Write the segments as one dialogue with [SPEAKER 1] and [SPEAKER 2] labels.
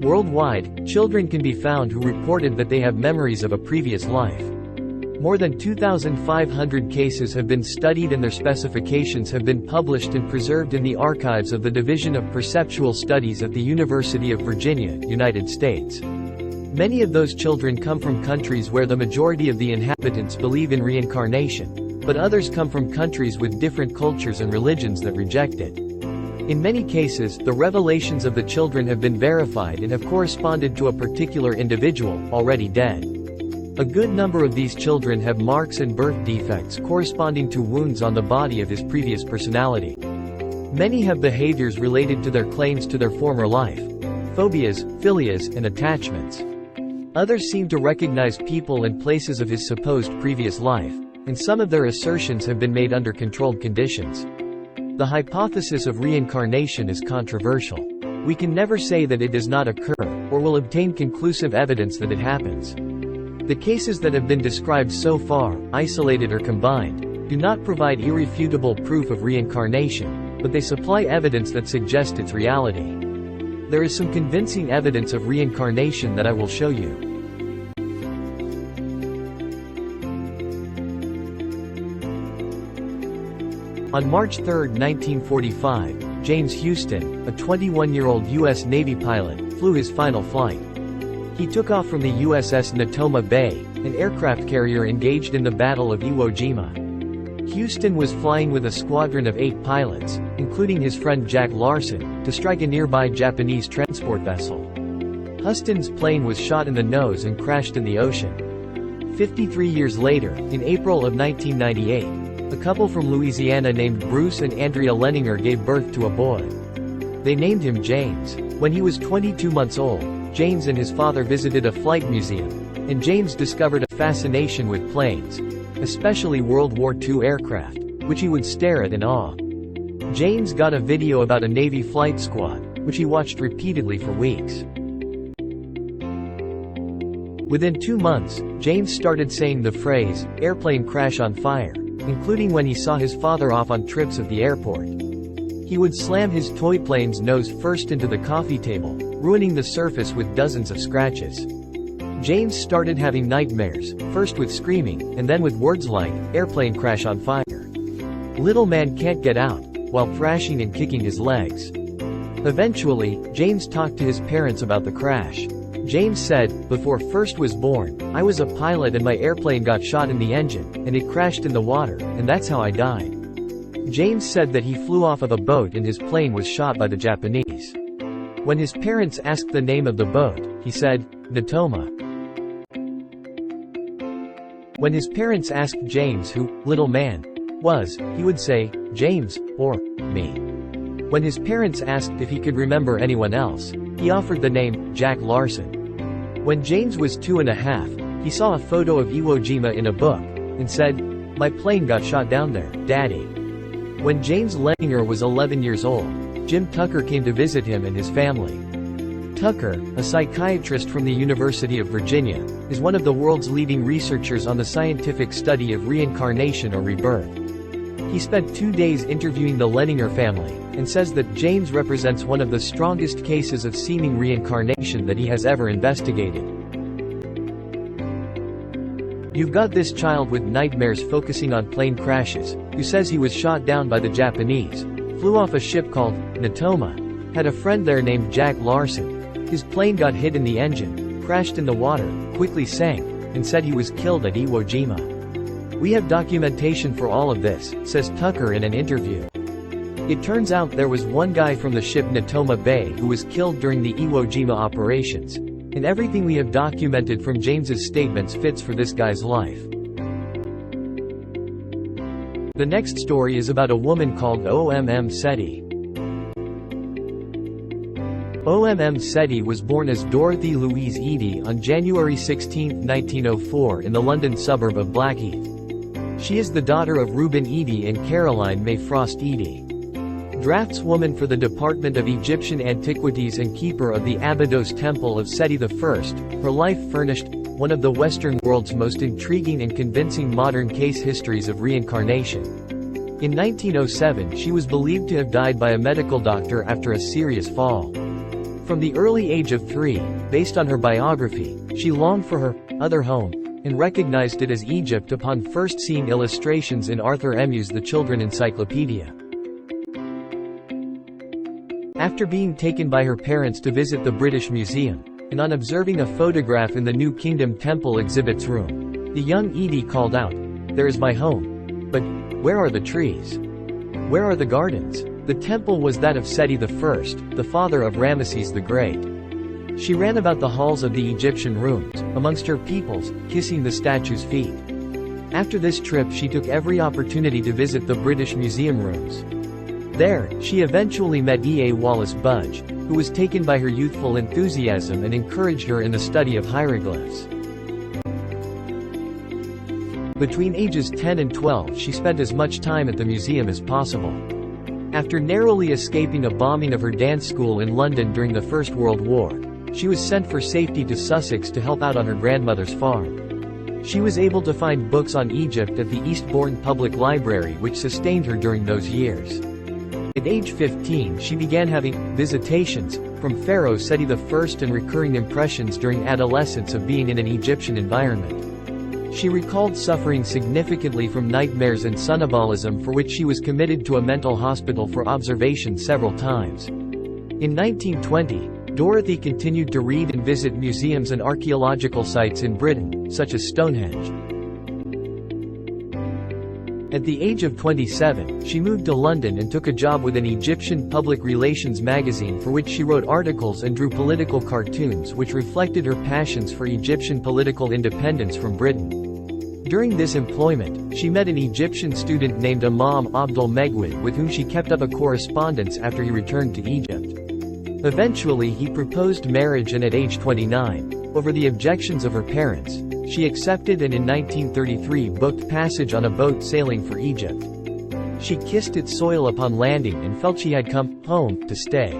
[SPEAKER 1] Worldwide, children can be found who reported that they have memories of a previous life. More than 2,500 cases have been studied and their specifications have been published and preserved in the archives of the Division of Perceptual Studies at the University of Virginia, United States. Many of those children come from countries where the majority of the inhabitants believe in reincarnation, but others come from countries with different cultures and religions that reject it. In many cases, the revelations of the children have been verified and have corresponded to a particular individual, already dead. A good number of these children have marks and birth defects corresponding to wounds on the body of his previous personality. Many have behaviors related to their claims to their former life, phobias, philias, and attachments. Others seem to recognize people and places of his supposed previous life, and some of their assertions have been made under controlled conditions. The hypothesis of reincarnation is controversial. We can never say that it does not occur, or will obtain conclusive evidence that it happens. The cases that have been described so far, isolated or combined, do not provide irrefutable proof of reincarnation, but they supply evidence that suggests its reality. There is some convincing evidence of reincarnation that I will show you. On March 3, 1945, James Houston, a 21-year-old U.S. Navy pilot, flew his final flight. He took off from the USS Natoma Bay, an aircraft carrier engaged in the Battle of Iwo Jima. Houston was flying with a squadron of 8 pilots, including his friend Jack Larson, to strike a nearby Japanese transport vessel. Houston's plane was shot in the nose and crashed in the ocean. 53 years later, in April of 1998, a couple from Louisiana named Bruce and Andrea Leninger gave birth to a boy. They named him James. When he was 22 months old, James and his father visited a flight museum, and James discovered a fascination with planes, especially World War II aircraft, which he would stare at in awe. James got a video about a Navy flight squad, which he watched repeatedly for weeks. Within 2 months, James started saying the phrase, "airplane crash on fire," including when he saw his father off on trips at the airport. He would slam his toy plane's nose first into the coffee table, ruining the surface with dozens of scratches. James started having nightmares, first with screaming, and then with words like, "airplane crash on fire." Little man can't get out, while thrashing and kicking his legs. Eventually, James talked to his parents about the crash. James said, "Before First was born, I was a pilot and my airplane got shot in the engine, and it crashed in the water, and that's how I died." James said that he flew off of a boat and his plane was shot by the Japanese. When his parents asked the name of the boat, he said, "Natoma." When his parents asked James who, little man, was, he would say, "James," or, "me." When his parents asked if he could remember anyone else, he offered the name, Jack Larson. When James was 2.5, he saw a photo of Iwo Jima in a book, and said, "My plane got shot down there, Daddy." When James Leninger was 11 years old, Jim Tucker came to visit him and his family. Tucker, a psychiatrist from the University of Virginia, is one of the world's leading researchers on the scientific study of reincarnation or rebirth. He spent 2 days interviewing the Leninger family, and says that James represents one of the strongest cases of seeming reincarnation that he has ever investigated. You've got this child with nightmares focusing on plane crashes, who says he was shot down by the Japanese, flew off a ship called Natoma, had a friend there named Jack Larson. His plane got hit in the engine, crashed in the water, quickly sank, and said he was killed at Iwo Jima. We have documentation for all of this, says Tucker in an interview. It turns out there was one guy from the ship Natoma Bay who was killed during the Iwo Jima operations, and everything we have documented from James's statements fits for this guy's life. The next story is about a woman called OMM Seti. OMM Seti was born as Dorothy Louise Eady on January 16, 1904 in the London suburb of Blackheath. She is the daughter of Reuben Eady and Caroline May Frost Eady. Draftswoman for the Department of Egyptian Antiquities and keeper of the Abydos Temple of Seti I, her life furnished one of the Western world's most intriguing and convincing modern case histories of reincarnation. In 1907 she was believed to have died by a medical doctor after a serious fall. From the early age of 3, based on her biography, she longed for her other home, and recognized it as Egypt upon first seeing illustrations in Arthur Emu's The Children Encyclopedia. After being taken by her parents to visit the British Museum, and on observing a photograph in the New Kingdom Temple exhibits room, the young Edie called out, "There is my home. But where are the trees? Where are the gardens?" The temple was that of Seti I, the father of Ramesses the Great. She ran about the halls of the Egyptian rooms, amongst her peoples, kissing the statue's feet. After this trip she took every opportunity to visit the British Museum rooms. There, she eventually met E. A. Wallace Budge, who was taken by her youthful enthusiasm and encouraged her in the study of hieroglyphs. Between ages 10 and 12 she spent as much time at the museum as possible. After narrowly escaping a bombing of her dance school in London during the First World War, she was sent for safety to Sussex to help out on her grandmother's farm. She was able to find books on Egypt at the Eastbourne Public Library, which sustained her during those years. At age 15 she began having visitations from Pharaoh Seti I and recurring impressions during adolescence of being in an Egyptian environment. She recalled suffering significantly from nightmares and sonambulism, for which she was committed to a mental hospital for observation several times. In 1920, Dorothy continued to read and visit museums and archaeological sites in Britain, such as Stonehenge. At the age of 27, she moved to London and took a job with an Egyptian public relations magazine, for which she wrote articles and drew political cartoons which reflected her passions for Egyptian political independence from Britain. During this employment, she met an Egyptian student named Imam Abdul Megwid, with whom she kept up a correspondence after he returned to Egypt. Eventually he proposed marriage, and at age 29, over the objections of her parents, she accepted and in 1933 booked passage on a boat sailing for Egypt. She kissed its soil upon landing and felt she had come home to stay.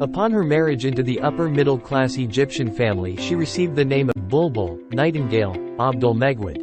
[SPEAKER 1] Upon her marriage into the upper-middle-class Egyptian family she received the name of Bulbul, Nightingale, Abdul Megwid.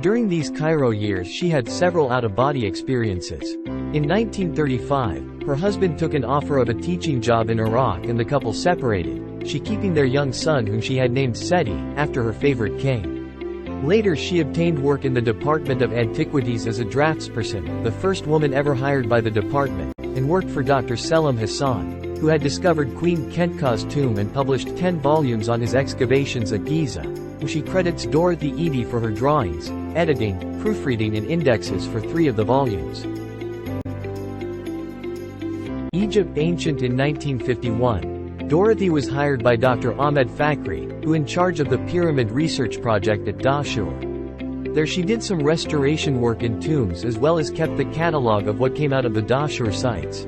[SPEAKER 1] During these Cairo years she had several out-of-body experiences. In 1935, her husband took an offer of a teaching job in Iraq and the couple separated, she keeping their young son, whom she had named Seti, after her favorite king. Later she obtained work in the Department of Antiquities as a draftsperson, the first woman ever hired by the department, and worked for Dr. Selim Hassan, who had discovered Queen Kentka's tomb and published 10 volumes on his excavations at Giza, who she credits Dorothy Edie for her drawings, editing, proofreading and indexes for 3 of the volumes. Egypt Ancient. In 1951, Dorothy was hired by Dr. Ahmed Fakhri, who in charge of the Pyramid Research Project at Dahshur. There she did some restoration work in tombs as well as kept the catalogue of what came out of the Dahshur sites.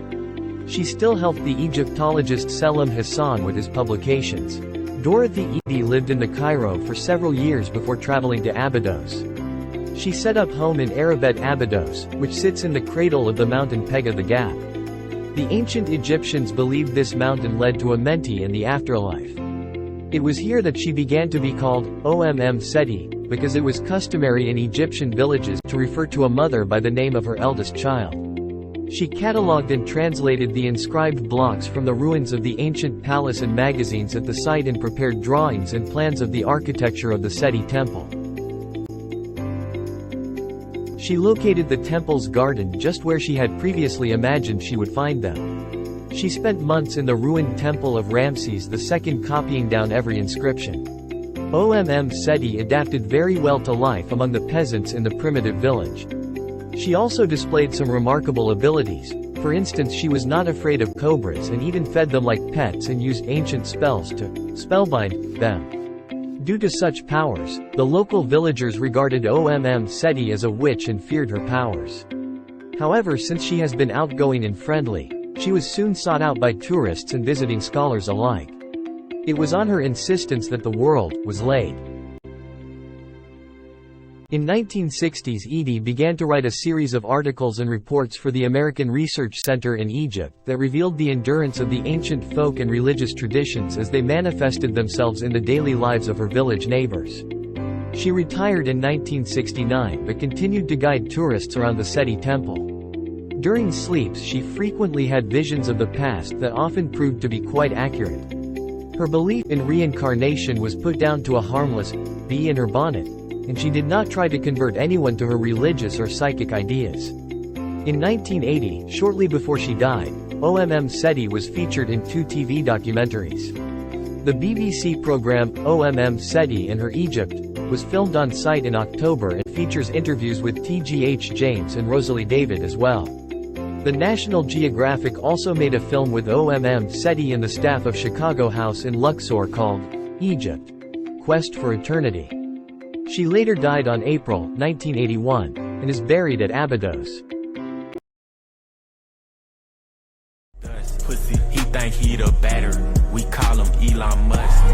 [SPEAKER 1] She still helped the Egyptologist Selim Hassan with his publications. Dorothy Edie lived in the Cairo for several years before traveling to Abydos. She set up home in Arabet Abydos, which sits in the cradle of the mountain Pega the Gap. The ancient Egyptians believed this mountain led to Amenti and the afterlife. It was here that she began to be called Seti, because it was customary in Egyptian villages to refer to a mother by the name of her eldest child. She catalogued and translated the inscribed blocks from the ruins of the ancient palace and magazines at the site and prepared drawings and plans of the architecture of the Seti temple. She located the temple's garden just where she had previously imagined she would find them. She spent months in the ruined temple of Ramses II copying down every inscription. Seti adapted very well to life among the peasants in the primitive village. She also displayed some remarkable abilities. For instance, she was not afraid of cobras and even fed them like pets and used ancient spells to spellbind them. Due to such powers, the local villagers regarded Seti as a witch and feared her powers. However, since she has been outgoing and friendly, she was soon sought out by tourists and visiting scholars alike. It was on her insistence that the world was laid. In 1960s Edie began to write a series of articles and reports for the American Research Center in Egypt that revealed the endurance of the ancient folk and religious traditions as they manifested themselves in the daily lives of her village neighbors. She retired in 1969 but continued to guide tourists around the Seti temple. During sleeps she frequently had visions of the past that often proved to be quite accurate. Her belief in reincarnation was put down to a harmless bee in her bonnet, and she did not try to convert anyone to her religious or psychic ideas. In 1980, shortly before she died, Seti was featured in 2 TV documentaries. The BBC program, Seti and Her Egypt, was filmed on site in October and features interviews with T.G.H. James and Rosalie David as well. The National Geographic also made a film with Seti and the staff of Chicago House in Luxor called Egypt: Quest for Eternity. She later died on April 1981, and is buried at Abydos.
[SPEAKER 2] Pussy, he think he the battery. We call him Elon Musk.